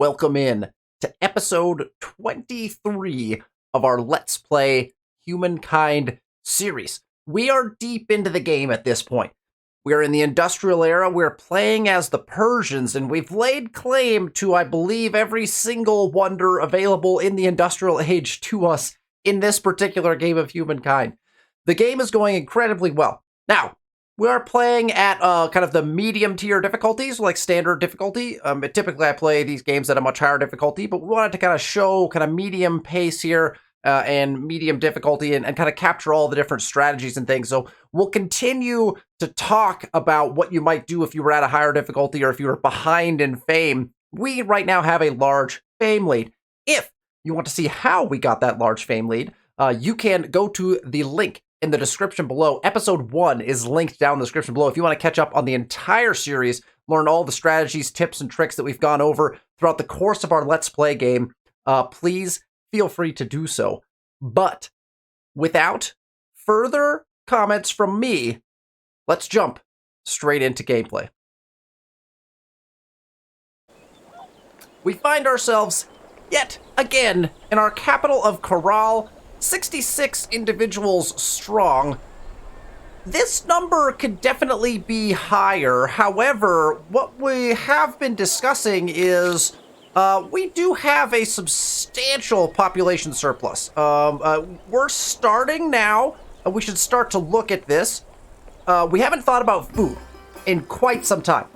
welcome in to episode 23 of our Let's Play Humankind series. We are deep into the game at this point. We are in the industrial era, we're playing as the Persians, and we've laid claim to, I believe, every single wonder available in the industrial age to us in this particular game of Humankind. The game is going incredibly well. Now, we are playing at kind of the medium tier difficulties, like standard difficulty. Typically, I play these games at a much higher difficulty, but we wanted to kind of show kind of medium pace here and medium difficulty and kind of capture all the different strategies and things. So we'll continue to talk about what you might do if you were at a higher difficulty or if you were behind in fame. We right now have a large fame lead. If you want to see how we got that large fame lead, you can go to the link in the description below. Episode 1 is linked down in the description below. If you want to catch up on the entire series, learn all the strategies, tips, and tricks that we've gone over throughout the course of our Let's Play game, please feel free to do so. But without further comments from me, let's jump straight into gameplay. We find ourselves yet again in our capital of Corral, 66 individuals strong. This number could definitely be higher. However, what we have been discussing is we do have a substantial population surplus. We're starting now. We should start to look at this. We haven't thought about food in quite some time,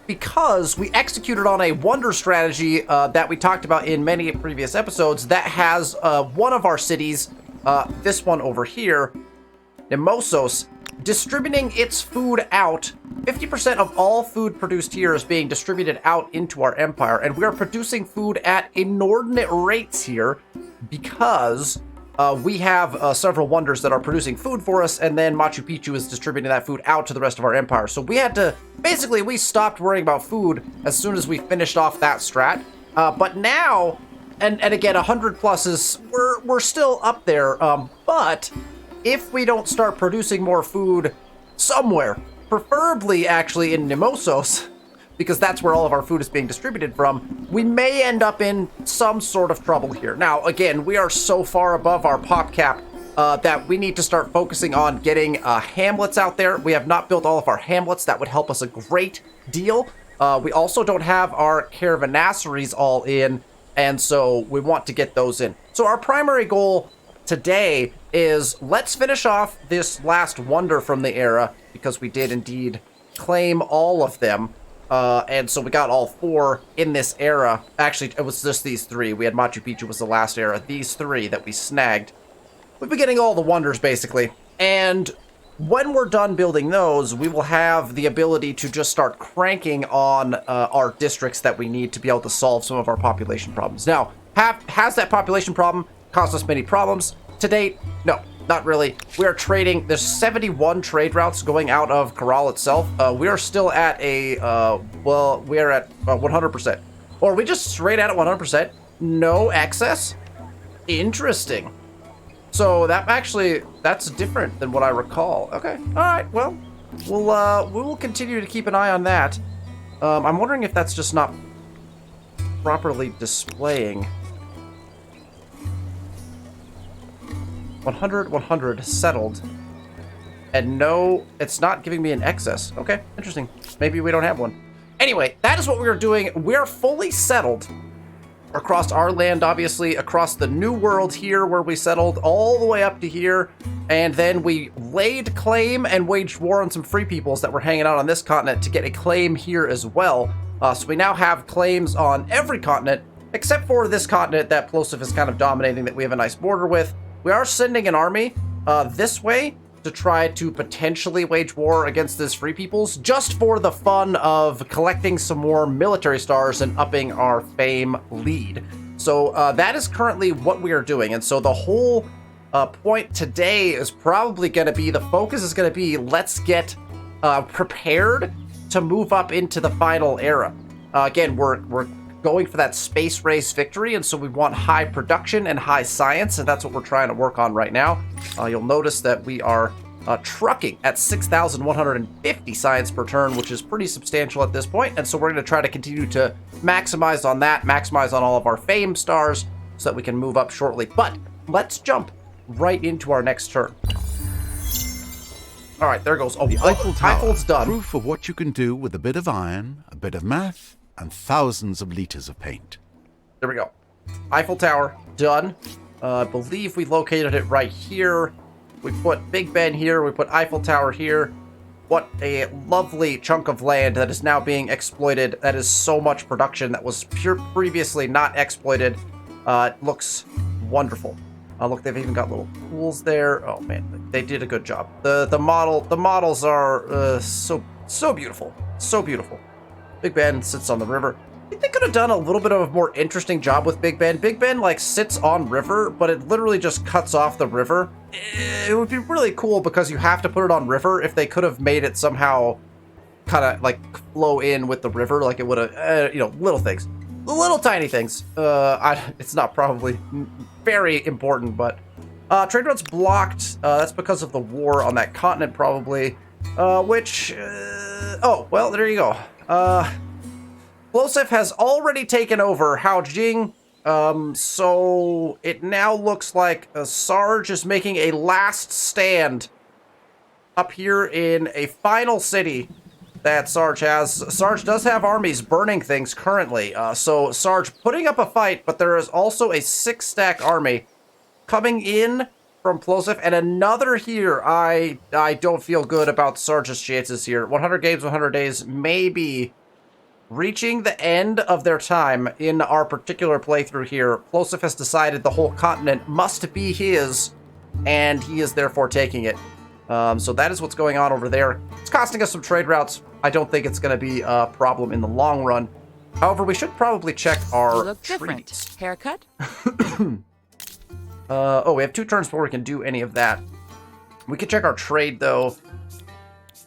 because we executed on a wonder strategy that we talked about in many previous episodes that has one of our cities, this one over here, Nemosos, distributing its food out. 50% of all food produced here is being distributed out into our empire, and we are producing food at inordinate rates here because we have several wonders that are producing food for us, and then Machu Picchu is distributing that food out to the rest of our empire. So we had to, basically, we stopped worrying about food as soon as we finished off that strat. But now, and again, 100 plus is, we're still up there, but if we don't start producing more food somewhere, preferably actually in Nemosos, because that's where all of our food is being distributed from, we may end up in some sort of trouble here. Now, again, we are so far above our pop cap that we need to start focusing on getting hamlets out there. We have not built all of our hamlets. That would help us a great deal. We also don't have our caravanasseries all in, and so we want to get those in. So our primary goal today is let's finish off this last wonder from the era, because we did indeed claim all of them. And so we got all 4 in this era. Actually, it was just these 3. We had Machu Picchu was the last era. These 3 that we snagged. We've been getting all the wonders, basically. And when we're done building those, we will have the ability to just start cranking on our districts that we need to be able to solve some of our population problems. Now, has that population problem caused us many problems? To date, no. Not really. We are trading. There's 71 trade routes going out of Corral itself. We are still at a, we are at 100%. Or are we just straight at 100%? No excess? Interesting. So that actually, that's different than what I recall. Okay. All right. Well, we will continue to keep an eye on that. I'm wondering if that's just not properly displaying. 100 settled, and no, it's not giving me an excess. Okay, interesting. Maybe we don't have one. Anyway, that is what we are doing. We're fully settled across our land, obviously, across the New World here, where we settled all the way up to here, and then we laid claim and waged war on some free peoples that were hanging out on this continent to get a claim here as well. So we now have claims on every continent, except for this continent that Plosif is kind of dominating, that we have a nice border with. We are sending an army this way to try to potentially wage war against this free peoples, just for the fun of collecting some more military stars and upping our fame lead. So that is currently what we are doing. And so the whole point today is probably going to be, the focus is going to be, let's get prepared to move up into the final era. Again, we're going for that space race victory, and so we want high production and high science, and that's what we're trying to work on right now. You'll notice that we are Trucking at 6,150 science per turn, which is pretty substantial at this point. And so we're going to try to continue to maximize on that, maximize on all of our fame stars so that we can move up shortly. But let's jump right into our next turn. All right, there goes. Oh, The Eiffel Tower, Eiffel's done. proof of what you can do with a bit of iron, a bit of math, and thousands of liters of paint. There we go. Eiffel Tower, done. I believe we located it right here. We put Big Ben here. We put Eiffel Tower here. What a lovely chunk of land that is now being exploited. That is so much production that was previously not exploited. It looks wonderful. Look, they've even got little pools there. Oh man, they did a good job. The models are so beautiful, so beautiful. Big Ben sits on the river. I think they could have done a little bit of a more interesting job with Big Ben. Big Ben like sits on river, but it literally just cuts off the river. It would be really cool because you have to put it on river. If they could have made it somehow kind of like flow in with the river, like it would have, little things, little tiny things. It's not probably very important, but trade routes blocked. That's because of the war on that continent, probably. Oh well, there you go. Plosive has already taken over Haojing, so it now looks like Sarge is making a last stand up here in a final city that Sarge has. Sarge does have armies burning things currently, so Sarge putting up a fight, but there is also a 6-stack army coming in from Plosive, and another here. I don't feel good about Sarge's chances here. 100 games, 100 days, maybe reaching the end of their time in our particular playthrough here. Plosive has decided the whole continent must be his, and he is therefore taking it. So that is what's going on over there. It's costing us some trade routes. I don't think it's going to be a problem in the long run. However, we should probably check our You look treaties. different. Haircut? We have 2 turns before we can do any of that. We can check our trade, though.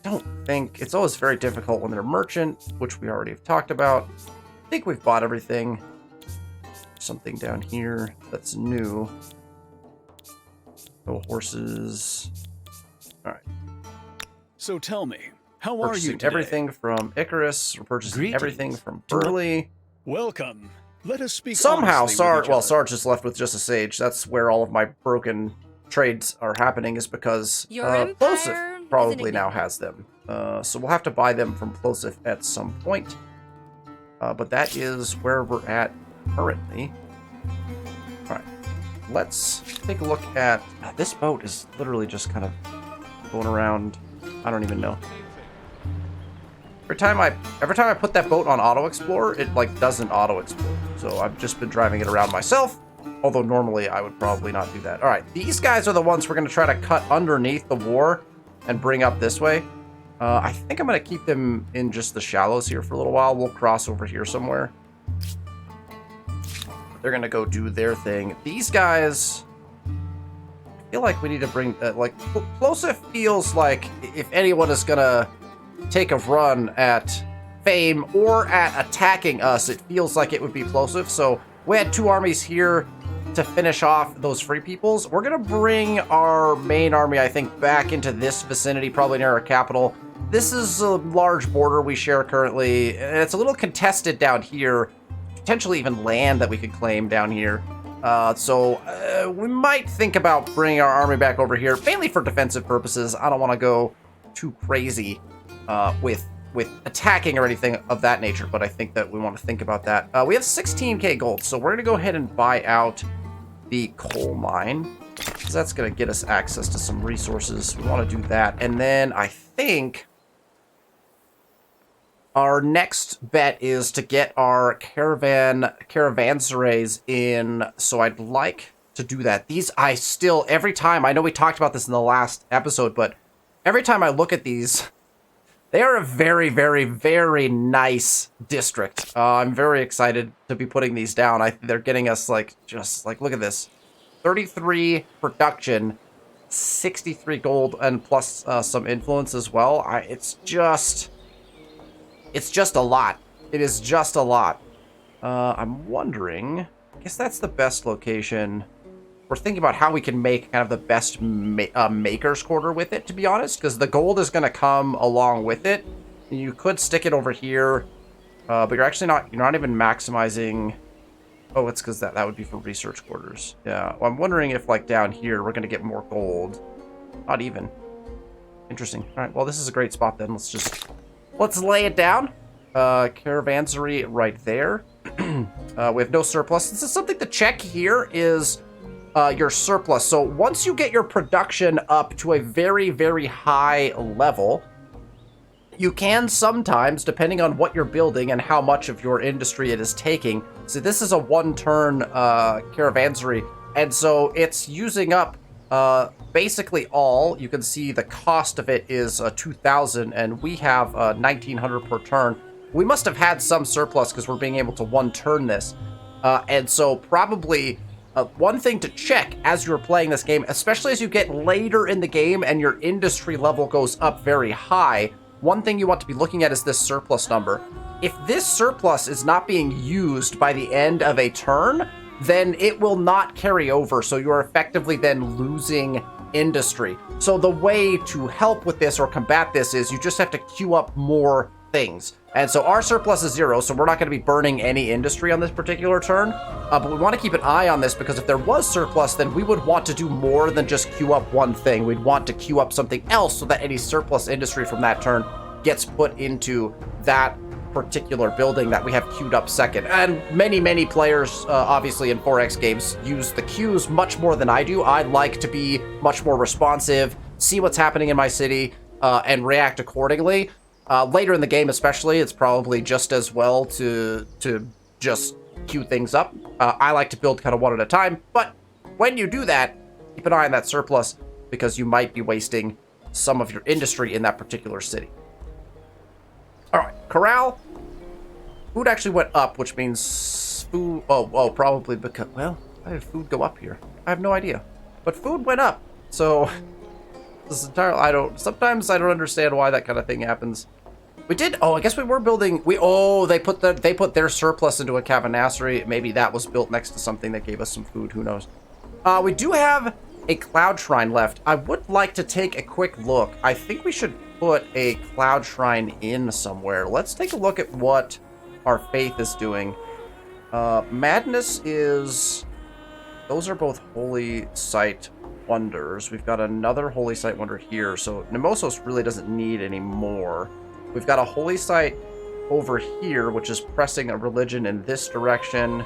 Don't think it's always very difficult when they're merchant, which we already have talked about. I think we've bought everything. Something down here that's new. No horses. All right. So tell me, how are you Purchasing today? everything from Icarus. We're purchasing Greetings. everything from Burley. Welcome. Let us speak Somehow, honestly with each other. Sarge is left with just a sage. That's where all of my broken trades are happening, is because Your empire Plosive is probably an now enigma. has them. So we'll have to buy them from Plosive at some point. But that is where we're at currently. All right, let's take a look at this boat. Is literally just kind of going around. I don't even know. Every time I put that boat on Auto Explorer, it like doesn't auto explore. So I've just been driving it around myself. Although normally I would probably not do that. All right, these guys are the ones we're going to try to cut underneath the war and bring up this way. I think I'm going to keep them in just the shallows here for a little while. We'll cross over here somewhere. They're going to go do their thing. These guys, I feel like we need to bring, Plosive feels like if anyone is going to take a run at fame or at attacking us, it feels like it would be Plosive. So we had 2 armies here to finish off those free peoples. We're going to bring our main army, I think, back into this vicinity, probably near our capital. This is a large border we share currently, and it's a little contested down here. Potentially even land that we could claim down here. So we might think about bringing our army back over here, mainly for defensive purposes. I don't want to go too crazy with attacking or anything of that nature, but I think that we want to think about that. We have 16k gold, so we're going to go ahead and buy out the coal mine, because that's going to get us access to some resources. We want to do that. And then I think our next bet is to get our caravanserais in, so I'd like to do that. These, every time, I know we talked about this in the last episode, but every time I look at these, they are a very, very, very nice district. I'm very excited to be putting these down. They're getting us, look at this. 33 production, 63 gold, and plus some influence as well. It's just a lot. It is just a lot. I'm wondering, I guess that's the best location. we're thinking about how we can make kind of the best maker's quarter with it, to be honest, because the gold is going to come along with it. You could stick it over here, but you're actually not, you're not even maximizing. Oh, it's because that would be for research quarters. Yeah, well, I'm wondering if like down here we're going to get more gold. Not even. Interesting. All right, well, this is a great spot then. Let's lay it down. Caravansary right there. We have no surplus. This is something to check here is your surplus. So once you get your production up to a very, very high level, you can sometimes, depending on what you're building and how much of your industry it is taking. So this is a one-turn caravansary, and so it's using up basically all. You can see the cost of it is 2,000, and we have 1,900 per turn. We must have had some surplus because we're being able to one-turn this. And so probably one thing to check as you're playing this game, especially as you get later in the game and your industry level goes up very high, one thing you want to be looking at is this surplus number. If this surplus is not being used by the end of a turn, then it will not carry over, so you're effectively then losing industry. So the way to help with this or combat this is you just have to queue up more things. And so our surplus is 0, so we're not going to be burning any industry on this particular turn. But we want to keep an eye on this, because if there was surplus, then we would want to do more than just queue up one thing. We'd want to queue up something else so that any surplus industry from that turn gets put into that particular building that we have queued up second. And many players, obviously in 4X games, use the queues much more than I do. I like to be much more responsive, see what's happening in my city, and react accordingly. Later in the game especially, it's probably just as well to just queue things up. I like to build kind of one at a time, but when you do that, keep an eye on that surplus, because you might be wasting some of your industry in that particular city. All right, corral. Food actually went up, which means food... Oh, probably because... Well, why did food go up here? I have no idea. But food went up, so... This entirely... Sometimes I don't understand why that kind of thing happens. We did... Oh, I guess we were building... They put their surplus into a cavernassery. Maybe that was built next to something that gave us some food. Who knows? We do have a cloud shrine left. I would like to take a quick look. I think we should put a cloud shrine in somewhere. Let's take a look at what our faith is doing. Madness is... Those are both holy site wonders. We've got another holy site wonder here, so Nemosos really doesn't need any more. We've got a holy site over here, which is pressing a religion in this direction.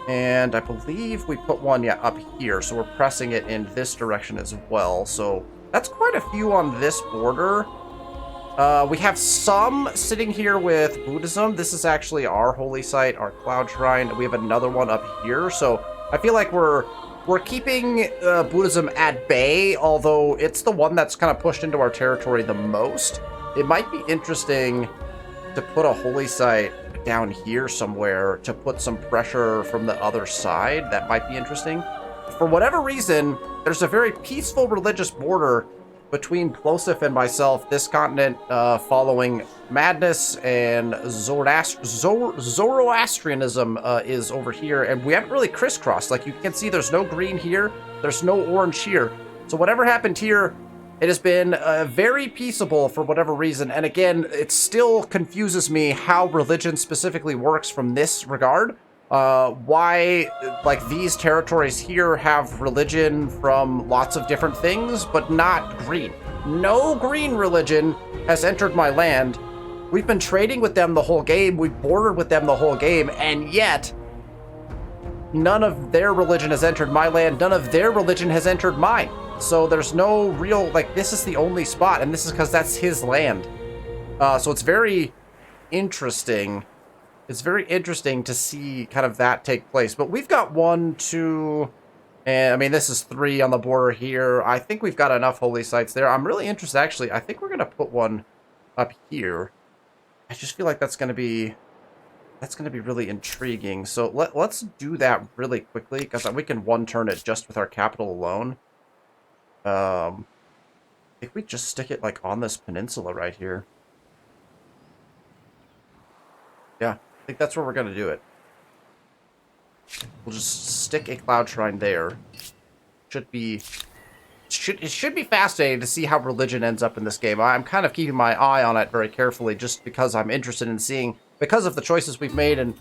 And I believe we put one, up here, so we're pressing it in this direction as well. So that's quite a few on this border. We have some sitting here with Buddhism. This is actually our holy site, our cloud shrine. We have another one up here, so I feel like we're keeping Buddhism at bay, although it's the one that's kind of pushed into our territory the most. It might be interesting to put a holy site down here somewhere to put some pressure from the other side. That might be interesting. For whatever reason, there's a very peaceful religious border between Plosif and myself, this continent following Madness, and Zoroastrianism is over here, and we haven't really crisscrossed. Like, you can see there's no green here, there's no orange here. So whatever happened here, it has been very peaceable for whatever reason. And again, it still confuses me how religion specifically works from this regard. Why, like, these territories here have religion from lots of different things, but not green. No green religion has entered my land. We've been trading with them the whole game. We've bordered with them the whole game, and yet none of their religion has entered my land. None of their religion has entered mine. So there's no real, like, this is the only spot, and this is because that's his land. So it's very interesting. It's very interesting to see kind of that take place. But we've got 1, 2, and I mean, this is 3 on the border here. I think we've got enough holy sites there. I'm really interested, actually. I think we're going to put one up here. I just feel like that's going to be really intriguing. So let's do that really quickly, because we can one-turn it just with our capital alone. If we just stick it, like, on this peninsula right here. Yeah, I think that's where we're going to do it. We'll just stick a cloud shrine there. It should be fascinating to see how religion ends up in this game. I'm kind of keeping my eye on it very carefully just because I'm interested in seeing, because of the choices we've made and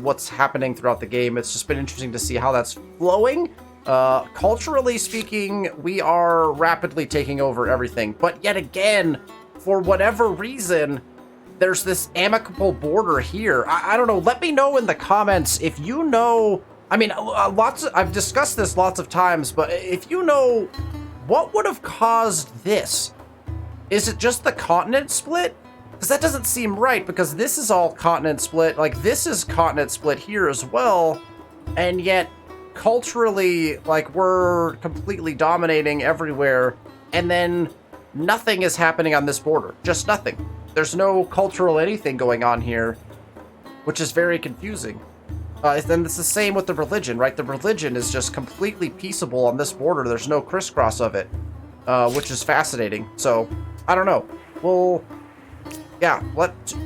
what's happening throughout the game. It's just been interesting to see how that's flowing. Culturally speaking, we are rapidly taking over everything. But yet again, for whatever reason, there's this amicable border here. I don't know. Let me know in the comments if you know. I mean, I've discussed this lots of times, but if you know, what would have caused this? Is it just the continent split? Because that doesn't seem right, because this is all continent split. Like, this is continent split here as well. And yet, culturally, like, we're completely dominating everywhere. And then nothing is happening on this border. Just nothing. There's no cultural anything going on here, which is very confusing. Then it's the same with the religion, right? The religion is just completely peaceable on this border. There's no crisscross of it, which is fascinating. So, I don't know. Well, yeah,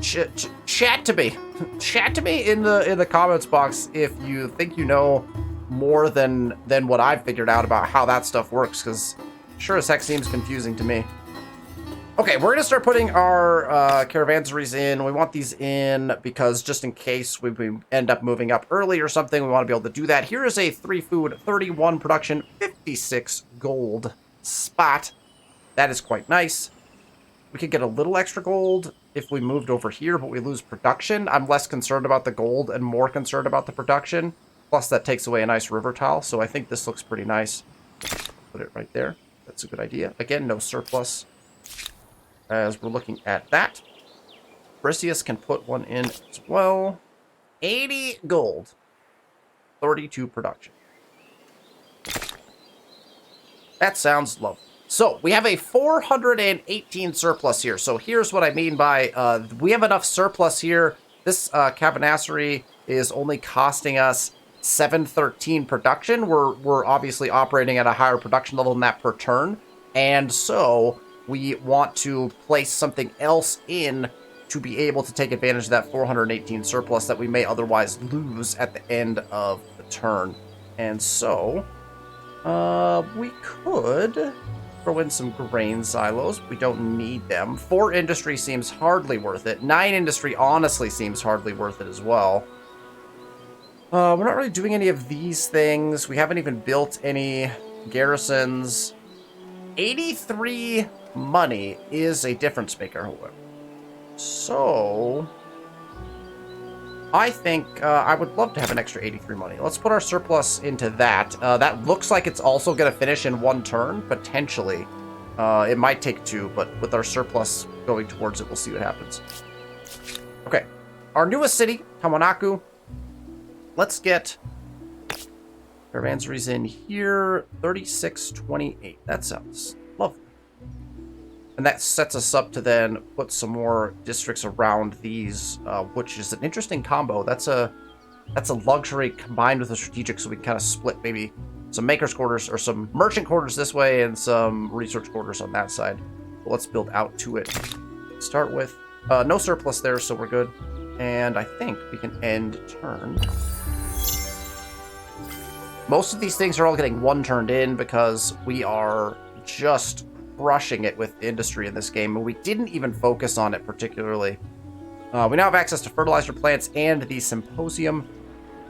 chat to me. Chat to me in the comments box if you think you know more than what I've figured out about how that stuff works, because sure as heck seems confusing to me. Okay, we're going to start putting our caravansaries in. We want these in because just in case we end up moving up early or something, we want to be able to do that. Here is a 3 food, 31 production, 56 gold spot. That is quite nice. We could get a little extra gold if we moved over here, but we lose production. I'm less concerned about the gold and more concerned about the production. Plus, that takes away a nice river tile, so I think this looks pretty nice. Put it right there. That's a good idea. Again, no surplus. As we're looking at that, Briseus can put one in as well. 80 gold, 32 production. That sounds lovely. So we have a 418 surplus here. So here's what I mean by we have enough surplus here. This caravanserai is only costing us 713 production. We're obviously operating at a higher production level than that per turn, and so we want to place something else in to be able to take advantage of that 418 surplus that we may otherwise lose at the end of the turn. And so, we could throw in some grain silos. We don't need them. 4 industry seems hardly worth it. 9 industry honestly seems hardly worth it as well. We're not really doing any of these things. We haven't even built any garrisons. 83 money is a difference maker, however. So, I think I would love to have an extra 83 money. Let's put our surplus into that. That looks like it's also going to finish in 1 turn, potentially. It might take 2, but with our surplus going towards it, we'll see what happens. Okay, our newest city, Kamanaku. Let's get caravansaries in here. 3628. That sounds lovely. And that sets us up to then put some more districts around these, which is an interesting combo. That's a luxury combined with a strategic, so we can kind of split maybe some maker's quarters or some merchant quarters this way and some research quarters on that side. But let's build out to it. Start with no surplus there, so we're good. And I think we can end turn. Most of these things are all getting 1 turned in because we are just crushing it with industry in this game, and we didn't even focus on it particularly. We now have access to fertilizer plants and the symposium,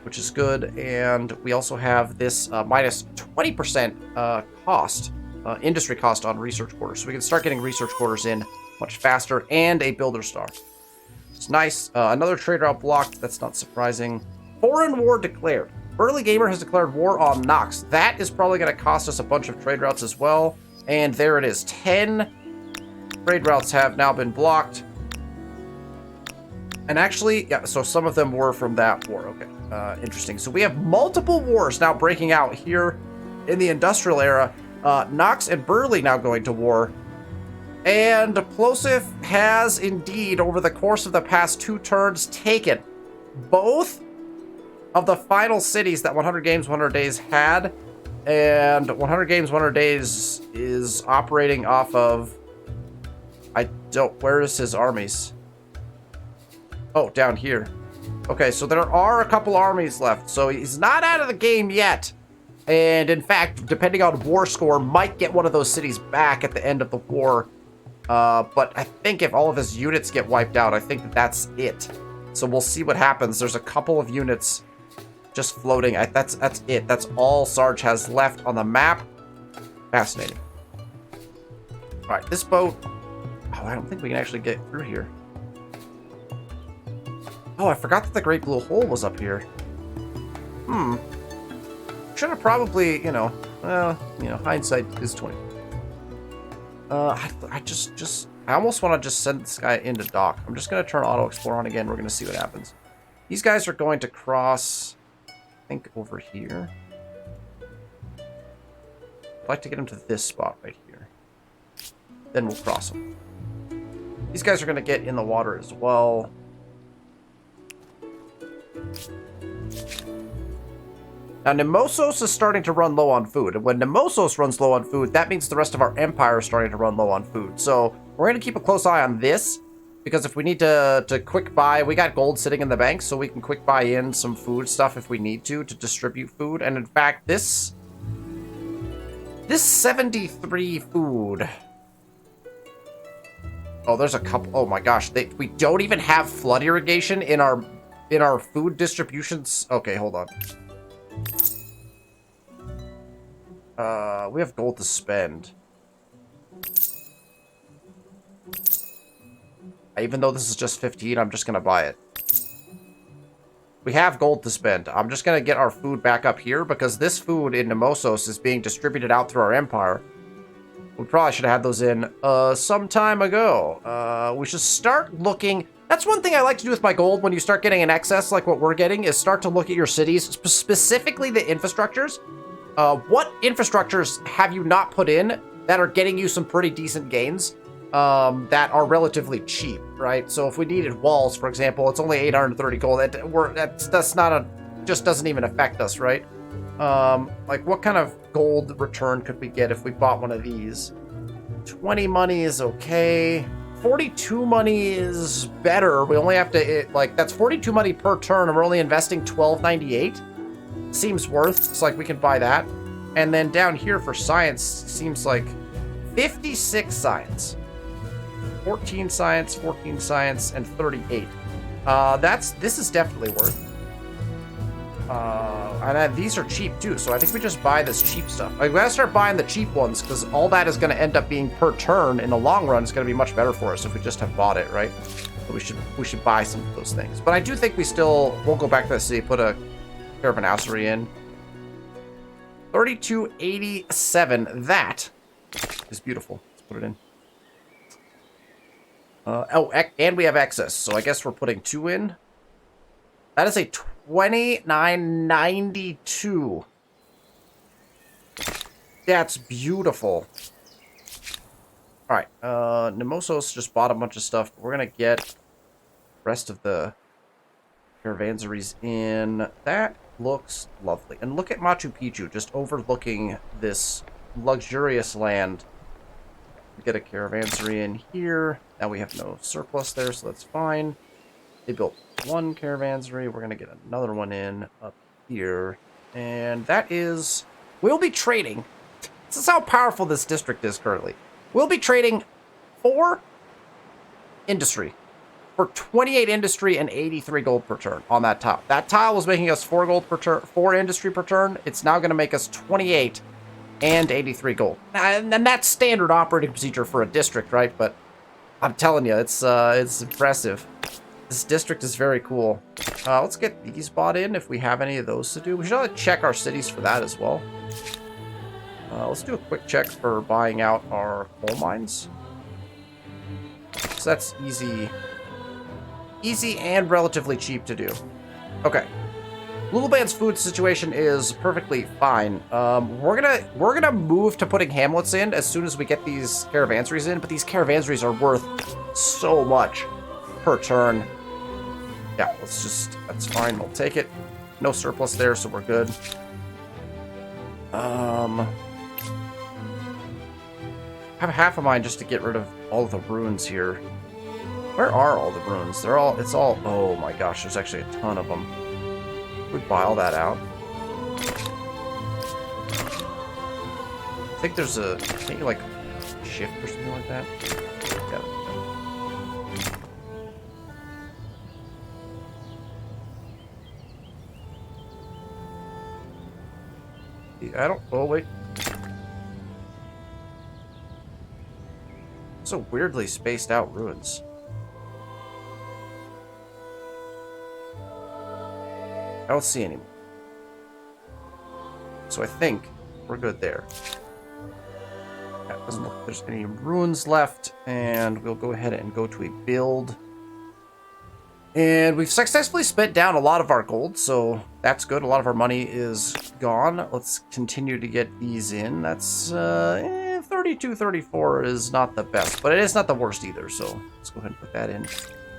which is good, and we also have this minus 20% cost, industry cost on research quarters, so we can start getting research quarters in much faster, and a builder star. It's nice. Another trade route blocked. That's not surprising. Foreign war declared. Early Gamer has declared war on Nox. That is probably going to cost us a bunch of trade routes as well. And there it is. 10 trade routes have now been blocked. And actually, yeah, so some of them were from that war. Okay, interesting. So we have multiple wars now breaking out here in the industrial era. Nox and Burley now going to war. And Plosif has indeed, over the course of the past 2 turns, taken both of the final cities that 100 Games, 100 Days had. And 100 Games, 100 Days is operating off of... where is his armies? Oh, down here. Okay, so there are a couple armies left, so he's not out of the game yet. And in fact, depending on war score, might get one of those cities back at the end of the war. But I think if all of his units get wiped out, I think that that's it. So we'll see what happens. There's a couple of units just floating. That's it. That's all Sarge has left on the map. Fascinating. All right, this boat. Oh, I don't think we can actually get through here. Oh, I forgot that the Great Blue Hole was up here. Should have probably, hindsight is 20. I almost want to just send this guy into dock. I'm just going to turn auto explore on again. We're going to see what happens. These guys are going to cross, I think, over here. I'd like to get them to this spot right here. Then we'll cross them. These guys are going to get in the water as well. Now, Nemosos is starting to run low on food. And when Nemosos runs low on food, that means the rest of our empire is starting to run low on food. So we're going to keep a close eye on this, because if we need to quick buy, we got gold sitting in the bank, so we can quick buy in some food stuff if we need to distribute food. And in fact, this 73 food. Oh, there's a couple. Oh my gosh, we don't even have flood irrigation in our food distributions. Okay, hold on. We have gold to spend. Even though this is just 15, I'm just gonna buy it. We have gold to spend. I'm just gonna get our food back up here, because this food in Nemosos is being distributed out through our empire. We probably should have had those in some time ago. We should start looking. That's one thing I like to do with my gold when you start getting an excess like what we're getting, is start to look at your cities, specifically the infrastructures. What infrastructures have you not put in that are getting you some pretty decent gains that are relatively cheap, right? So if we needed walls, for example, it's only 830 gold. That's not a, just doesn't even affect us, right? Like what kind of gold return could we get if we bought one of these? 20 money is okay. 42 money is better. We only have to, that's 42 money per turn, and we're only investing 1298. Seems worth. It's like we can buy that. And then down here for science, seems like 56 science. 14 science, 14 science, and 38. This is definitely worth. And these are cheap too, so I think we just buy this cheap stuff. We gotta start buying the cheap ones, because all that is gonna end up being per turn in the long run. Is gonna be much better for us if we just have bought it, right? So we should buy some of those things. But I do think we'll go back to the city, put a caravanserai in. 3287. That is beautiful. Let's put it in. And we have excess, so I guess we're putting 2 in. That is a 2992. That's beautiful. All right, Nemosos just bought a bunch of stuff. We're gonna get the rest of the caravanserais in. That looks lovely. And look at Machu Picchu just overlooking this luxurious land. We get a caravanserai in here. Now we have no surplus there, so that's fine. They built 1 caravanserai. We're going to get another one in up here. And that is... We'll be trading. This is how powerful this district is currently. We'll be trading 4 industry for 28 industry and 83 gold per turn on that tile. That tile was making us 4 gold per turn, 4 industry per turn. It's now going to make us 28 and 83 gold. And that's standard operating procedure for a district, right? But I'm telling you, it's impressive. This district is very cool. Let's get these bought in if we have any of those to do. We should check our cities for that as well. Let's do a quick check for buying out our coal mines. So that's easy. Easy and relatively cheap to do. Okay. Luluband's food situation is perfectly fine. We're gonna move to putting hamlets in as soon as we get these caravanserais in, but these caravanserais are worth so much per turn. Yeah, that's fine, we'll take it. No surplus there, so we're good. I have half of mine just to get rid of all of the ruins here. Where are all the runes? It's all, oh my gosh, there's actually a ton of them. We buy all that out. I think there's a, can't you like shift or something like that? Yeah. I don't, oh wait. So weirdly spaced out ruins. I don't see any more. So I think we're good there. That doesn't look like there's any ruins left, and we'll go ahead and go to a build. And we've successfully spent down a lot of our gold, so that's good. A lot of our money is gone. Let's continue to get these in. That's 32, 34 is not the best, but it is not the worst either, so let's go ahead and put that in.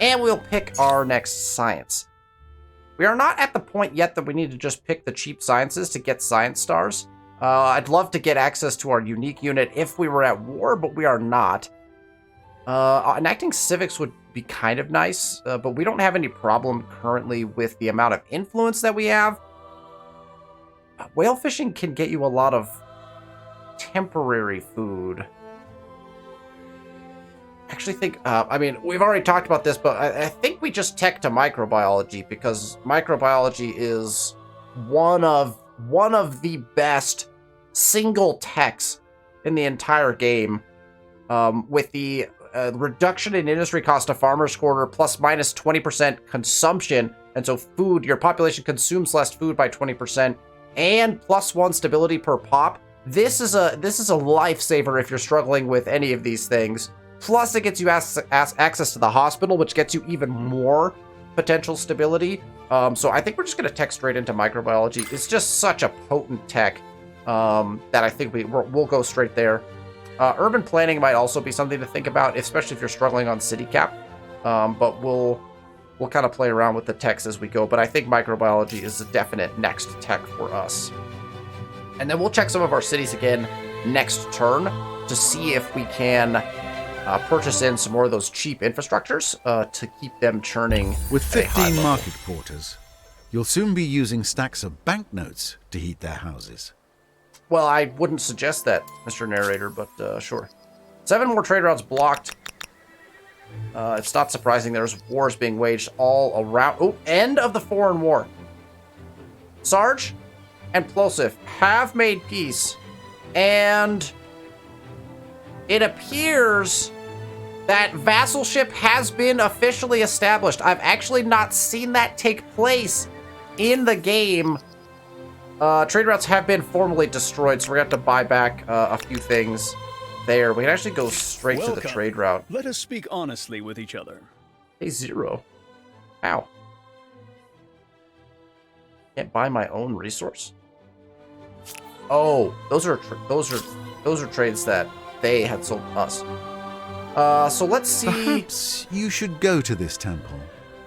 And we'll pick our next science. We are not at the point yet that we need to just pick the cheap sciences to get science stars. I'd love to get access to our unique unit if we were at war, but we are not. Enacting civics would be kind of nice, but we don't have any problem currently with the amount of influence that we have. Whale fishing can get you a lot of temporary food. I actually think, I mean, we've already talked about this, but I think we just tech to microbiology, because microbiology is one of the best single techs in the entire game, with the reduction in industry cost of farmers quarter plus minus 20% consumption, and so food, your population consumes less food by 20%, and +1 stability per pop. This is a lifesaver if you're struggling with any of these things. Plus, it gets you access to the hospital, which gets you even more potential stability. So I think we're just going to tech straight into microbiology. It's just such a potent tech that I think we'll go straight there. Urban planning might also be something to think about, especially if you're struggling on city cap. But we'll kind of play around with the techs as we go. But I think microbiology is a definite next tech for us. And then we'll check some of our cities again next turn to see if we can purchase in some more of those cheap infrastructures to keep them churning. With at a high 15 level. market quarters, you'll soon be using stacks of banknotes to heat their houses. Well, I wouldn't suggest that, Mr. Narrator, but sure. 7 more trade routes blocked. It's not surprising there's wars being waged all around. Oh, end of the foreign war. Sarge and Plosive have made peace, and it appears that vassalship has been officially established. I've actually not seen that take place in the game. Trade routes have been formally destroyed, so we're going to have to buy back a few things there. We can actually go straight to the trade route. Let us speak honestly with each other. Hey, 0. Ow. Can't buy my own resource? Oh, those are trades that they had sold to us. So let's see. Perhaps you should go to this temple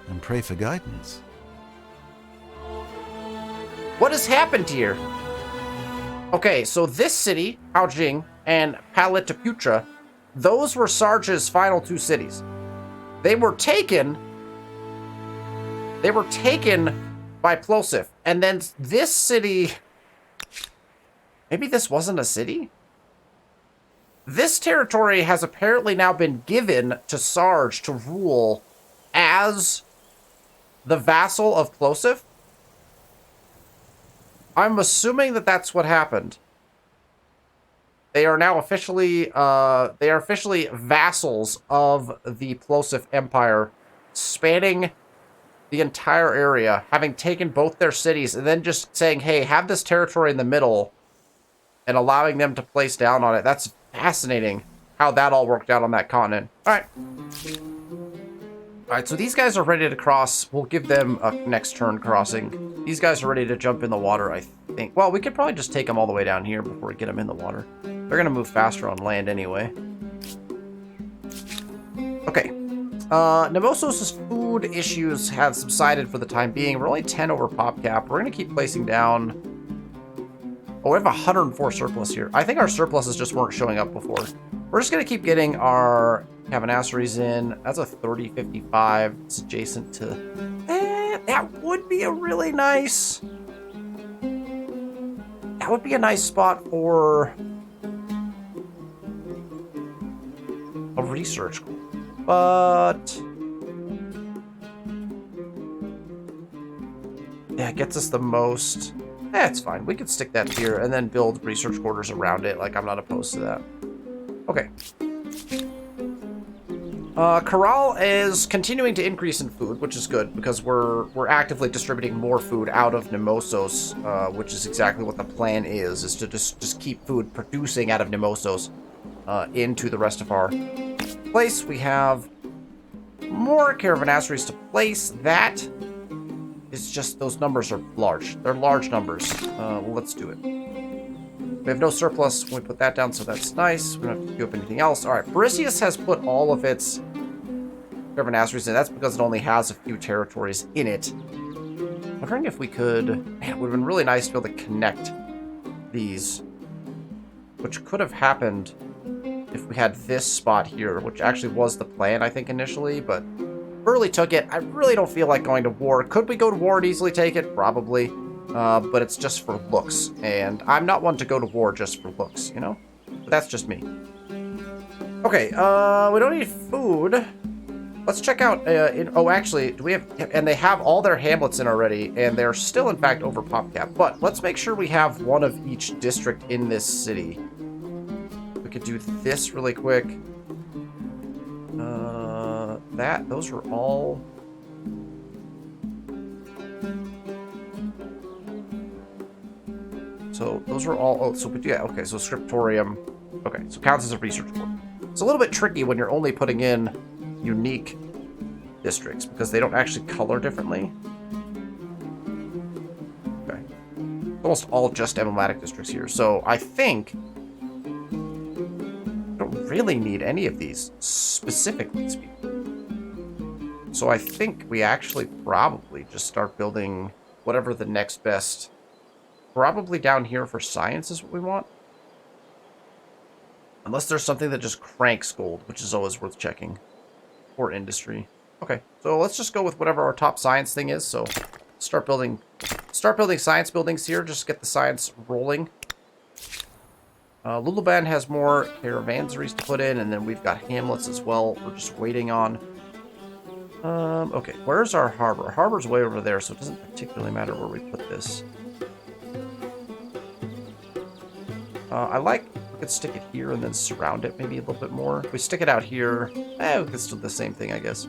and pray for guidance. What has happened here? Okay, so this city, Haojing, and Palitaputra, those were Sarge's final 2 cities. They were taken by Plosive. And then this city, maybe this wasn't a city? This territory has apparently now been given to Sarge to rule as the vassal of Plosive. I'm assuming that that's what happened. They are now officially, vassals of the Plosive Empire, spanning the entire area, having taken both their cities, and then just saying, hey, have this territory in the middle, and allowing them to place down on it. That's fascinating how that all worked out on that continent. All right, so these guys are ready to cross. We'll give them a next turn crossing. These guys are ready to jump in the water, I think. Well, we could probably just take them all the way down here before we get them in the water. They're going to move faster on land anyway. Okay. Nemosos' food issues have subsided for the time being. We're only 10 over pop cap. We're going to keep placing down. Oh, we have 104 surplus here. I think our surpluses just weren't showing up before. We're just going to keep getting our cavernasseries in. That's a 3055. It's adjacent to... that would be a really nice... That would be a nice spot for... a research. But... yeah, it gets us the most... it's fine. We could stick that here and then build research quarters around it. Like, I'm not opposed to that. Okay. Corral is continuing to increase in food, which is good because we're actively distributing more food out of Nemosos, which is exactly what the plan is to just keep food producing out of Nemosos into the rest of our place. We have more caravanasseries to place. That is just, those numbers are large. They're large numbers. Well, let's do it. We have no surplus when we put that down, so that's nice. We don't have to do up anything else. All right, Parisius has put all of its caravanasseries in. That's because it only has a few territories in it. I'm wondering if we could... man, it would have been really nice to be able to connect these, which could have happened if we had this spot here, which actually was the plan, I think, initially, but Burley took it. I really don't feel like going to war. Could we go to war and easily take it? Probably. But it's just for looks, and I'm not one to go to war just for looks, you know? But that's just me. Okay, we don't need food. Let's check out, oh, actually, do we have, and they have all their hamlets in already, and they're still, in fact, over pop cap, but let's make sure we have one of each district in this city. We could do this really quick. Those are all... so those are all, oh, so, yeah, okay, so scriptorium, okay, so counts as a research board. It's a little bit tricky when you're only putting in unique districts because they don't actually color differently. Okay. Almost all just emblematic districts here. So I think I don't really need any of these, specifically speaking. So I think we actually probably just start building whatever the next best... probably down here for science is what we want. Unless there's something that just cranks gold, which is always worth checking. Or industry. Okay, so let's just go with whatever our top science thing is. So start building science buildings here. Just get the science rolling. Luluban has more caravanseries to put in, and then we've got hamlets as well. We're just waiting on. Okay, where's our harbor? Our harbor's way over there, so it doesn't particularly matter where we put this. I like, we could stick it here and then surround it maybe a little bit more. If we stick it out here, we could still do the same thing, I guess.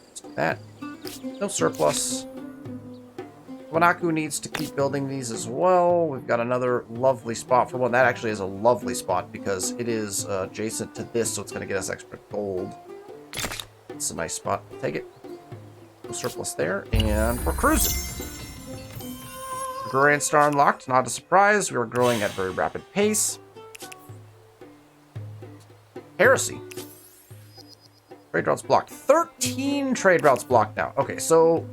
Let's do that. No surplus. Wanaku needs to keep building these as well. We've got another lovely spot for one. That actually is a lovely spot because it is adjacent to this, so it's going to get us extra gold. It's a nice spot. Take it. No surplus there, and we're cruising. Agrarian Star unlocked, not a surprise. We were growing at a very rapid pace. Heresy. Trade routes blocked. 13 trade routes blocked now. Okay, so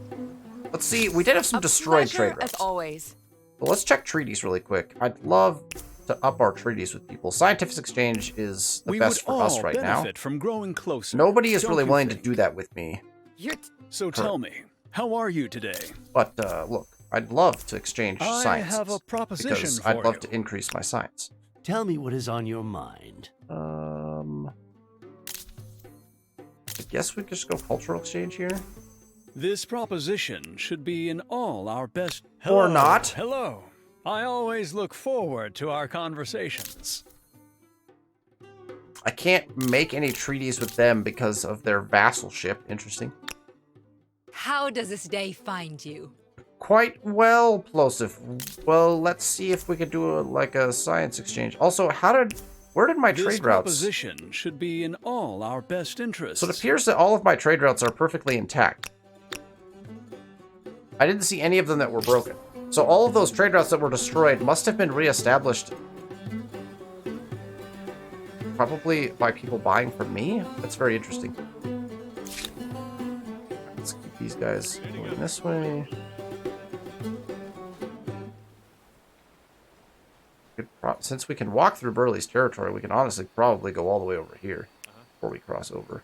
let's see. We did have some destroyed trade routes. As always. Well, let's check treaties really quick. I'd love to up our treaties with people. Scientific exchange is the best for us right now. From growing closer. Nobody is really willing to do that with me. So tell me, how are you today? But look. I'd love to exchange science. I have a proposition because for I'd love you. to increase my science. Tell me what is on your mind. I guess we could just go cultural exchange here. This proposition should be in all our best... Or not. Hello. I always look forward to our conversations. I can't make any treaties with them because of their vassalship. Interesting. How does this day find you? Quite well, Plosive. Well, let's see if we could do a science exchange. Also, where did my trade routes? This proposition should be in all our best interests. So it appears that all of my trade routes are perfectly intact. I didn't see any of them that were broken. So all of those trade routes that were destroyed must have been reestablished. Probably by people buying from me? That's very interesting. Let's keep these guys going this way. since we can walk through Burley's territory, we can honestly probably go all the way over here before we cross over.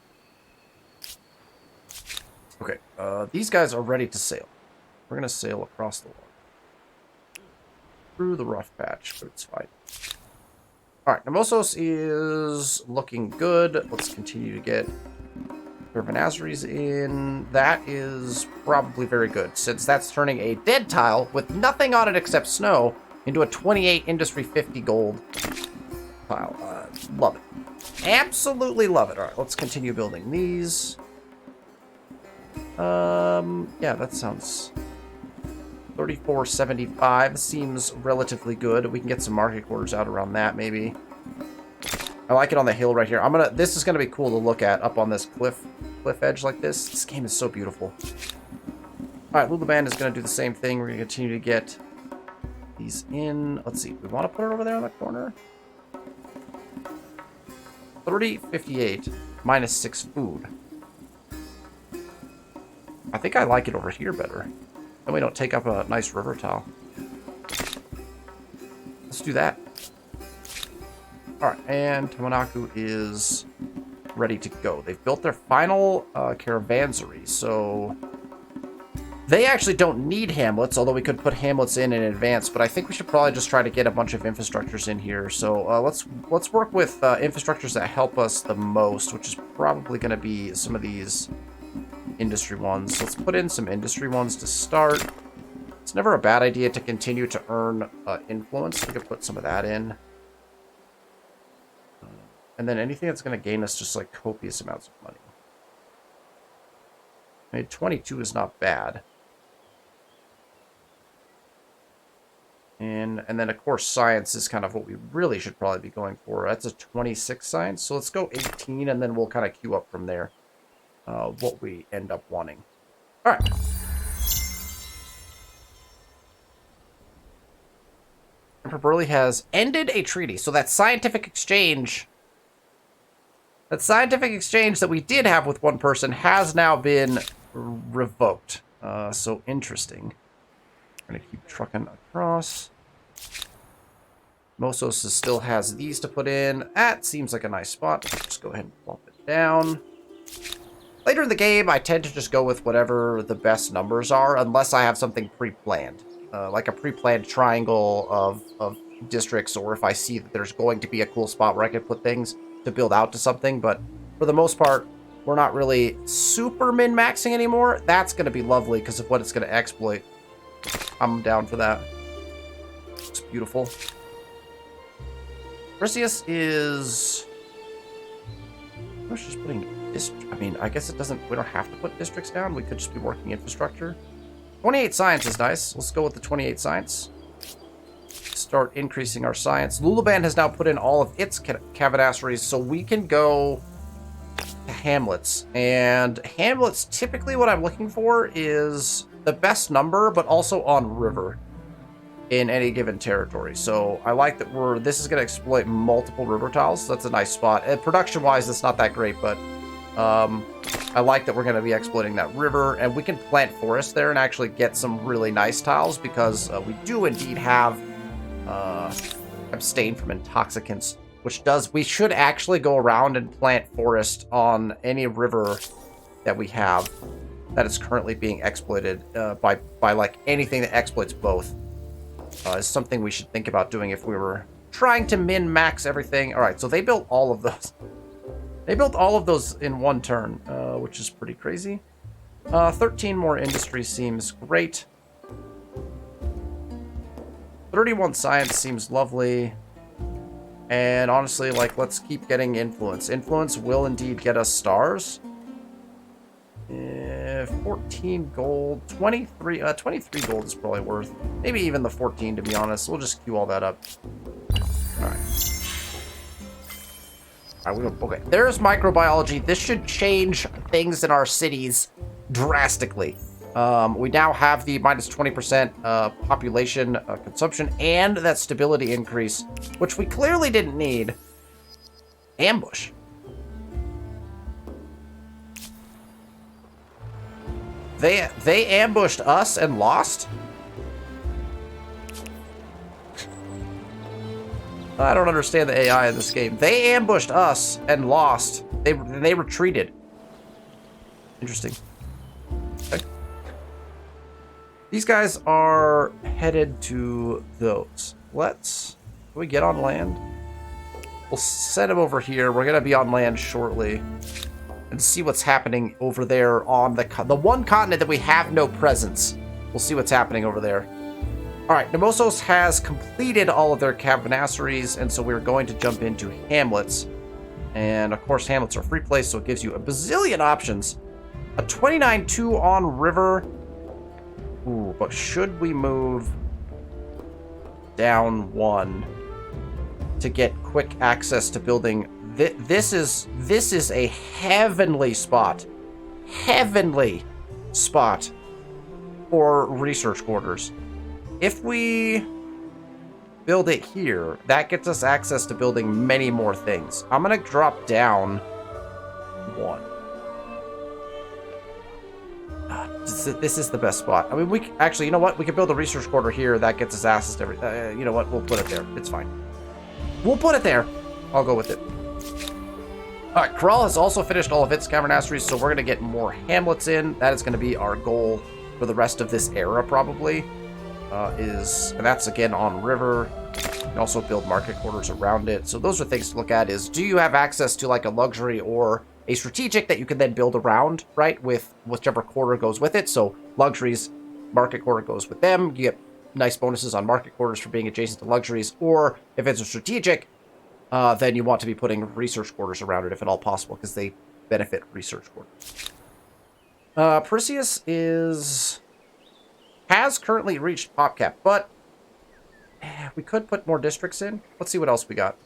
Okay, these guys are ready to sail. We're going to sail across the water. Through the rough patch, but it's fine. Alright, Nemosos is looking good. Let's continue to get Urbanazries in. That is probably very good, since that's turning a dead tile with nothing on it except snow into a 28 Industry 50 gold tile. Love it. Absolutely love it. Alright, let's continue building these. Yeah, that sounds... 3475 seems relatively good. We can get some market quarters out around that, maybe. I like it on the hill right here. This is gonna be cool to look at up on this cliff edge like this. This game is so beautiful. Alright, Lulaban is gonna do the same thing. We're gonna continue to get these in. Let's see, we want to put it over there in the corner. 3058 minus 6 food. I think I like it over here better. Then we don't take up a nice river tile. Let's do that. Alright, and Tamanaku is ready to go. They've built their final caravanserai, so they actually don't need hamlets, although we could put hamlets in advance, but I think we should probably just try to get a bunch of infrastructures in here. So let's work with infrastructures that help us the most, which is probably going to be some of these industry ones. Let's put in some industry ones to start. It's never a bad idea to continue to earn influence. We could put some of that in. And then anything that's going to gain us just like copious amounts of money. I mean, 22 is not bad. And then, of course, science is kind of what we really should probably be going for. That's a 26 science. So let's go 18, and then we'll kind of queue up from there. What we end up wanting. All right. Emperor Burley has ended a treaty. So that scientific exchange... That scientific exchange that we did have with one person has now been revoked. So interesting. I'm going to keep trucking across. Mosos still has these to put in. That seems like a nice spot. Just go ahead and plump it down. Later in the game, I tend to just go with whatever the best numbers are, unless I have something pre-planned. Like a pre-planned triangle of districts, or if I see that there's going to be a cool spot where I can put things to build out to something. But for the most part, we're not really super min-maxing anymore. That's going to be lovely because of what it's going to exploit. I'm down for that. It's beautiful. Perseus is... I was just putting... I mean, I guess it doesn't... We don't have to put districts down. We could just be working infrastructure. 28 science is nice. Let's go with the 28 science. Start increasing our science. Lulaban has now put in all of its cavernasseries, so we can go to hamlets. And hamlets, typically what I'm looking for is the best number, but also on river in any given territory. So I like that this is going to exploit multiple river tiles. So that's a nice spot. And production-wise, it's not that great, but I like that we're going to be exploiting that river, and we can plant forest there and actually get some really nice tiles because we do indeed have abstain from intoxicants, which we should actually go around and plant forest on any river that we have that is currently being exploited by like anything that exploits both. Is something we should think about doing if we were trying to min-max everything. All right, so they built all of those. They built all of those in one turn, which is pretty crazy. 13 more industry seems great. 31 science seems lovely. And honestly, like, let's keep getting influence. Influence will indeed get us stars. 14 gold, 23 gold is probably worth. Maybe even the 14, to be honest. We'll just queue all that up. Alright. Okay, there's microbiology. This should change things in our cities drastically. We now have the minus 20% population consumption and that stability increase, which we clearly didn't need. Ambush. They ambushed us and lost? I don't understand the AI in this game. They ambushed us and lost. They retreated. Interesting. Okay. These guys are headed to those. Can we get on land? We'll set them over here. We're going to be on land shortly. And see what's happening over there on the one continent that we have no presence. We'll see what's happening over there. Alright, Nemosos has completed all of their cavernasseries, and so we're going to jump into hamlets. And of course, hamlets are free place, so it gives you a bazillion options. A 29-2 on river. Ooh, but should we move down one to get quick access to building? This is a heavenly spot. Heavenly spot for research quarters. If we build it here, that gets us access to building many more things. I'm going to drop down one. This is the best spot. I mean, actually, you know what? We can build a research quarter here. That gets us access to everything. You know what? We'll put it there. It's fine. We'll put it there. I'll go with it. All right, Corral has also finished all of its cavernasseries, so we're going to get more hamlets in. That is going to be our goal for the rest of this era, probably. And that's again on river. You can also build market quarters around it. So those are things to look at is, do you have access to like a luxury or a strategic that you can then build around, right? With whichever quarter goes with it. So luxuries, market quarter goes with them. You get nice bonuses on market quarters for being adjacent to luxuries. Or if it's a strategic, then you want to be putting research quarters around it if at all possible, because they benefit research quarters. Perseus has currently reached pop cap, but we could put more districts in. Let's see what else we got.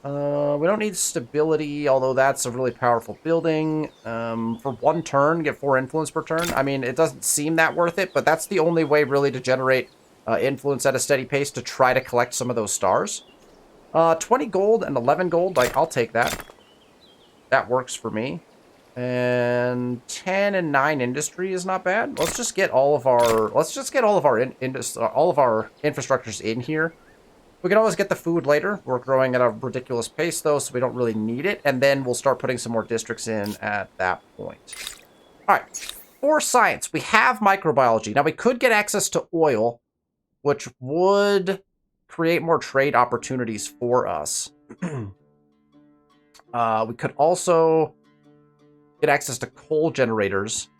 We don't need stability, although that's a really powerful building. For one turn, get 4 influence per turn. I mean, it doesn't seem that worth it, but that's the only way really to generate influence at a steady pace to try to collect some of those stars. 20 gold and 11 gold, like, I'll take that. That works for me. And 10 and 9 industry is not bad. Let's just get all of our infrastructures in here. We can always get the food later. We're growing at a ridiculous pace though, so we don't really need it. And then we'll start putting some more districts in at that point. All right, for science, we have microbiology. Now we could get access to oil, which would create more trade opportunities for us. We could also get access to coal generators,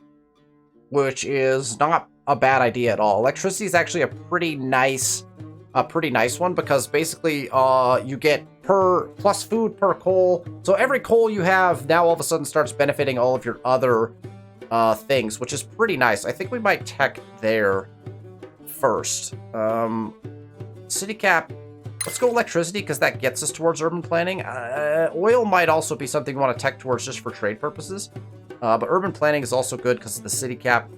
which is not a bad idea at all. Electricity is actually a pretty nice one, because basically you get plus food per coal. So every coal you have now all of a sudden starts benefiting all of your other things, which is pretty nice. I think we might tech there first. City cap. Let's go electricity, because that gets us towards urban planning. Oil might also be something we want to tech towards just for trade purposes. But urban planning is also good because of the city cap.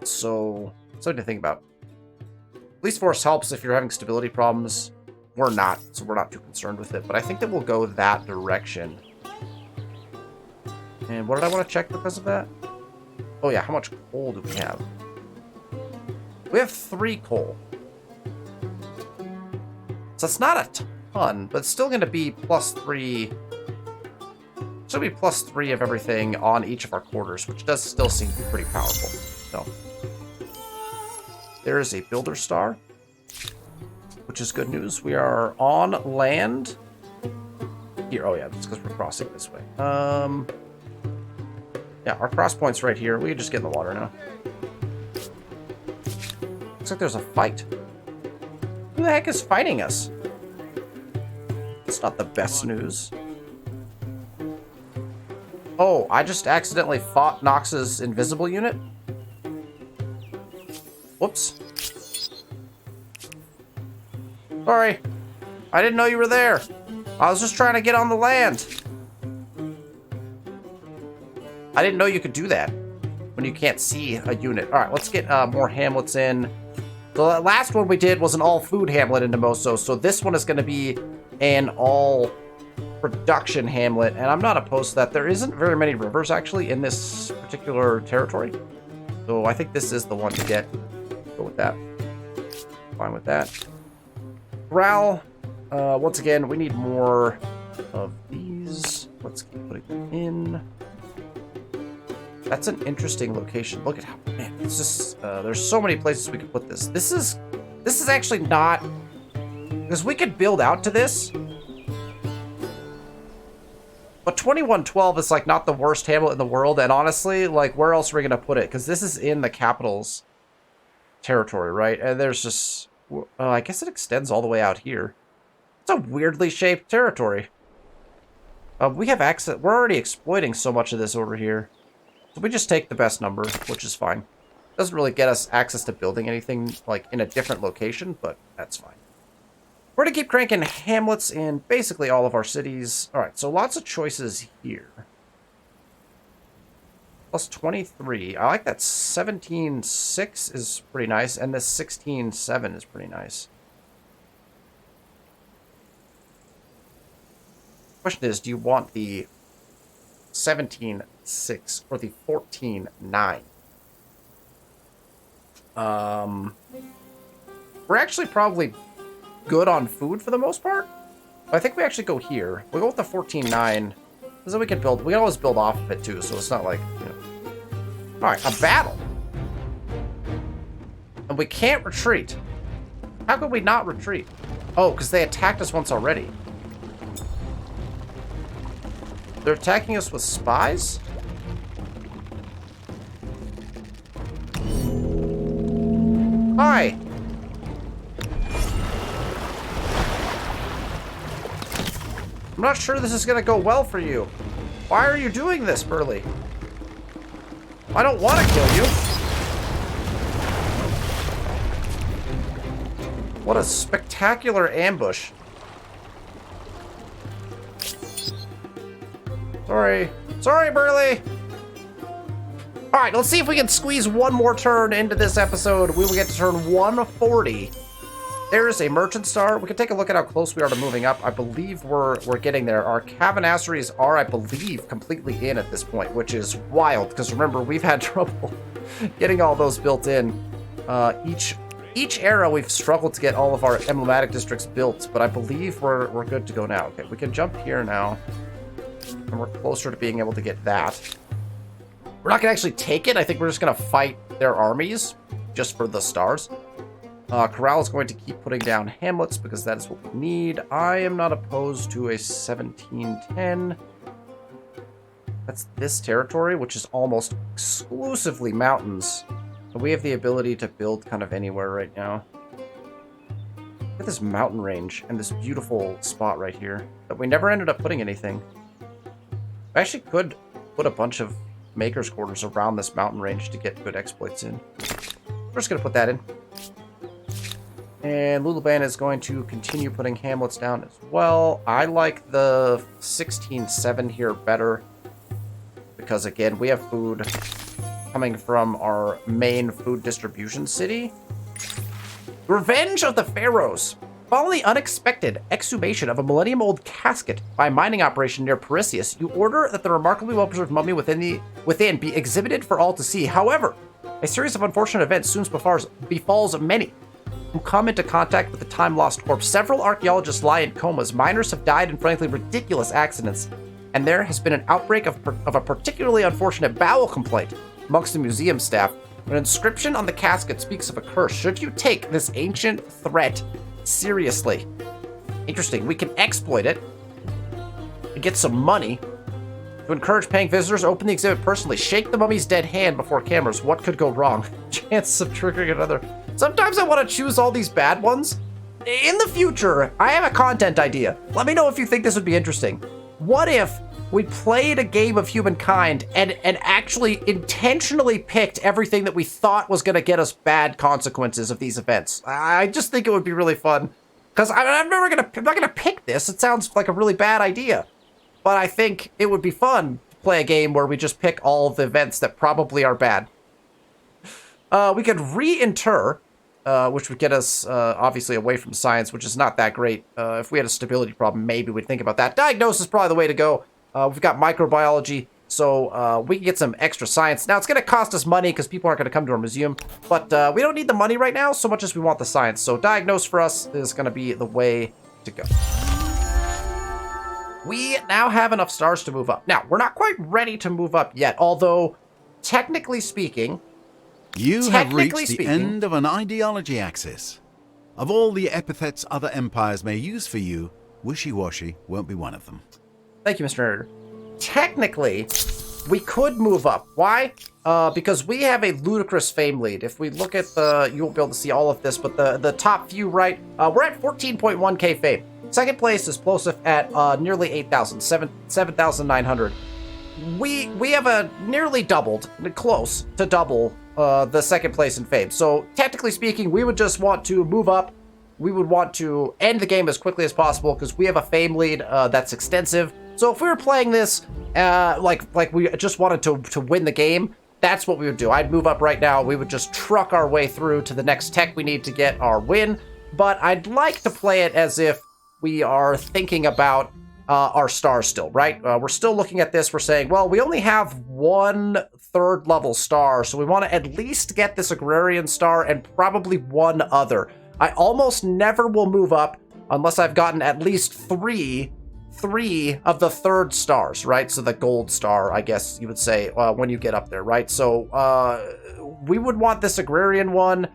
So, something to think about. Police force helps if you're having stability problems. We're not, so we're not too concerned with it. But I think that we'll go that direction. And what did I want to check because of that? Oh yeah, how much coal do we have? We have 3 coal. So it's not a ton, but it's still going to be +3. Should be +3 of everything on each of our quarters, which does still seem pretty powerful. So there is a builder star, which is good news. We are on land here. Oh yeah, that's because we're crossing this way. Yeah, our cross point's right here. We can just get in the water now. Looks like there's a fight. Who the heck is fighting us? It's not the best news. Oh, I just accidentally fought Nox's invisible unit? Whoops. Sorry. I didn't know you were there. I was just trying to get on the land. I didn't know you could do that when you can't see a unit. All right, let's get more hamlets in. The last one we did was an all-food hamlet in Nemoso, so this one is going to be an all-production hamlet, and I'm not opposed to that. There isn't very many rivers, actually, in this particular territory, so I think this is the one to get. Go with that. Fine with that. Corral. Once again, we need more of these. Let's keep putting them in. That's an interesting location. Look at how, man, it's just, there's so many places we could put this. This is actually not, because we could build out to this. But 2112 is like not the worst hamlet in the world, and honestly, like where else are we gonna put it? Because this is in the capital's territory, right? And there's just, I guess it extends all the way out here. It's a weirdly shaped territory. We have access. We're already exploiting so much of this over here, so we just take the best number, which is fine. Doesn't really get us access to building anything like in a different location, but that's fine. We're going to keep cranking hamlets in basically all of our cities. All right, so lots of choices here. Plus 23. I like that 17.6 is pretty nice, and this 16.7 is pretty nice. Question is, do you want the 17.6 or the 14.9? We're actually probably good on food for the most part. I think we actually go here. We'll go with the 14.9. So we can build. We can always build off of it too, so it's not like, you know. Alright, a battle. And we can't retreat. How could we not retreat? Oh, because they attacked us once already. They're attacking us with spies? Hi! I'm not sure this is gonna go well for you. Why are you doing this, Burley? I don't want to kill you. What a spectacular ambush. Sorry. Sorry, Burley. Alright, let's see if we can squeeze one more turn into this episode. We will get to turn 140. There's a merchant star. We can take a look at how close we are to moving up. I believe we're getting there. Our cavanasseries are, I believe, completely in at this point, which is wild, because remember, we've had trouble getting all those built in. Each era, we've struggled to get all of our emblematic districts built, but I believe we're good to go now. Okay, we can jump here now, and we're closer to being able to get that. We're not going to actually take it. I think we're just going to fight their armies, just for the stars. Corral is going to keep putting down hamlets because that is what we need. I am not opposed to a 1710. That's this territory, which is almost exclusively mountains. So we have the ability to build kind of anywhere right now. Look at this mountain range and this beautiful spot right here that we never ended up putting anything. I actually could put a bunch of maker's quarters around this mountain range to get good exploits in. We're just going to put that in. And Luluban is going to continue putting hamlets down as well. I like the 16.7 here better because, again, we have food coming from our main food distribution city. Revenge of the Pharaohs. Following the unexpected exhumation of a millennium-old casket by a mining operation near Perseus, you order that the remarkably well-preserved mummy within be exhibited for all to see. However, a series of unfortunate events soon befalls many who come into contact with the time-lost corpse. Several archaeologists lie in comas, miners have died in frankly ridiculous accidents, and there has been an outbreak of a particularly unfortunate bowel complaint amongst the museum staff. An inscription on the casket speaks of a curse. Should you take this ancient threat seriously? Interesting. We can exploit it and get some money. To encourage paying visitors, open the exhibit personally. Shake the mummy's dead hand before cameras. What could go wrong? Chances of triggering another. Sometimes I want to choose all these bad ones. In the future, I have a content idea. Let me know if you think this would be interesting. What if we played a game of Humankind and actually intentionally picked everything that we thought was going to get us bad consequences of these events? I just think it would be really fun. Because I'm not going to pick this. It sounds like a really bad idea. But I think it would be fun to play a game where we just pick all of the events that probably are bad. We could reinter, which would get us obviously away from science, which is not that great. If we had a stability problem, maybe we'd think about that. Diagnosis is probably the way to go. We've got microbiology, so we can get some extra science. Now, it's going to cost us money because people aren't going to come to our museum, but we don't need the money right now so much as we want the science. So diagnose for us is going to be the way to go. We now have enough stars to move up. Now, we're not quite ready to move up yet, although, technically speaking... You have reached the end of an ideology axis. Of all the epithets other empires may use for you, wishy-washy won't be one of them. Thank you, Mr. Editor. Technically, we could move up. Why? Because we have a ludicrous fame lead. If we look at the... You won't be able to see all of this, but the top few, right? We're at 14.1k fame. Second place is Plosif at nearly 8,000, 7,900. We have a nearly doubled, close to double, the second place in fame. So technically speaking, we would just want to move up. We would want to end the game as quickly as possible because we have a fame lead that's extensive. So if we were playing this like we just wanted to win the game, that's what we would do. I'd move up right now. We would just truck our way through to the next tech we need to get our win. But I'd like to play it as if we are thinking about our stars still, right? We're still looking at this. We're saying, well, we only have one third level star, so we want to at least get this agrarian star and probably one other. I almost never will move up unless I've gotten at least three of the third stars, right? So the gold star, I guess you would say, when you get up there, right? So we would want this agrarian one.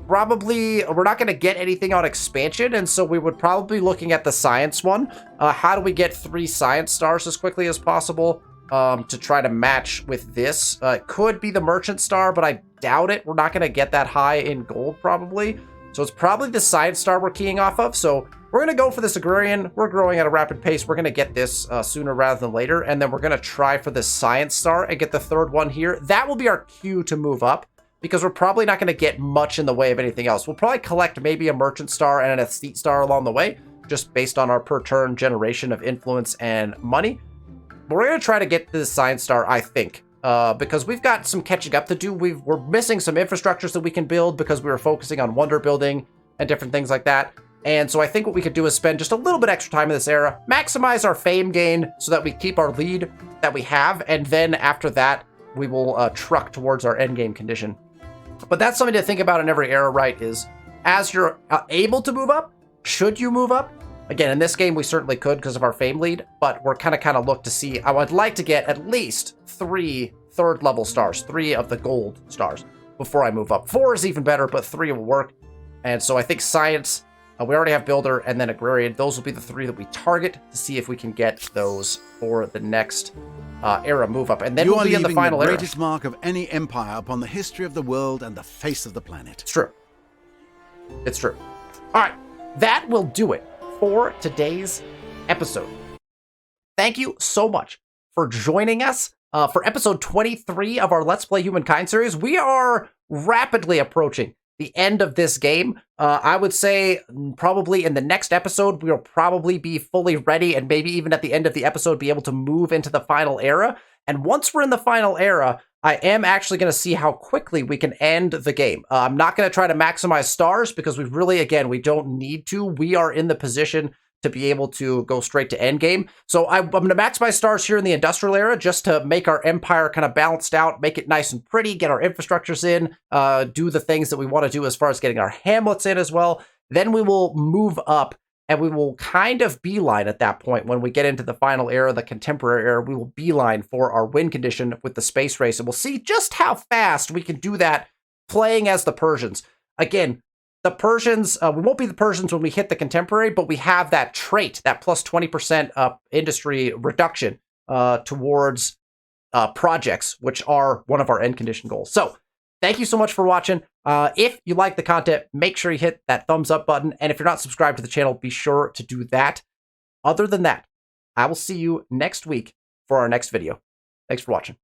Probably, we're not going to get anything on expansion, and so we would probably be looking at the science one. How do we get 3 science stars as quickly as possible to try to match with this? It could be the merchant star, but I doubt it. We're not going to get that high in gold, probably. So it's probably the science star we're keying off of. So we're going to go for this agrarian. We're growing at a rapid pace. We're going to get this sooner rather than later, and then we're going to try for the science star and get the third one here. That will be our cue to move up, because we're probably not going to get much in the way of anything else. We'll probably collect maybe a merchant star and an aesthete star along the way, just based on our per turn generation of influence and money. But we're going to try to get this science star, I think, because we've got some catching up to do. We're missing some infrastructures that we can build because we were focusing on wonder building and different things like that. And so I think what we could do is spend just a little bit extra time in this era, maximize our fame gain so that we keep our lead that we have, and then after that, we will truck towards our endgame condition. But that's something to think about in every era, right? Is as you're able to move up, should you move up? Again, in this game, we certainly could because of our fame lead, but we're kind of look to see. I would like to get at least 3 third level stars, 3 of the gold stars before I move up. 4 is even better, but 3 will work. And so I think science, we already have builder and then agrarian. Those will be the 3 that we target to see if we can get those for the next era move up, and then we'll be in the final era. You are leaving the greatest mark of any empire upon the history of the world and the face of the planet. It's true. It's true. All right, that will do it for today's episode. Thank you so much for joining us for episode 23 of our Let's Play Humankind series. We are rapidly approaching the end of this game. I would say probably in the next episode, we'll probably be fully ready and maybe even at the end of the episode be able to move into the final era. And once we're in the final era, I am actually going to see how quickly we can end the game. I'm not going to try to maximize stars because we really, again, we don't need to. We are in the position to be able to go straight to endgame. So I'm going to maximize stars here in the industrial era just to make our empire kind of balanced out, make it nice and pretty, get our infrastructures in, do the things that we want to do as far as getting our hamlets in as well. Then we will move up and we will kind of beeline at that point when we get into the final era, the contemporary era. We will beeline for our win condition with the space race, and we'll see just how fast we can do that playing as the Persians. Again, the Persians, we won't be the Persians when we hit the contemporary, but we have that trait, that plus 20% industry reduction towards projects, which are one of our end condition goals. So thank you so much for watching. If you like the content, make sure you hit that thumbs up button. And if you're not subscribed to the channel, be sure to do that. Other than that, I will see you next week for our next video. Thanks for watching.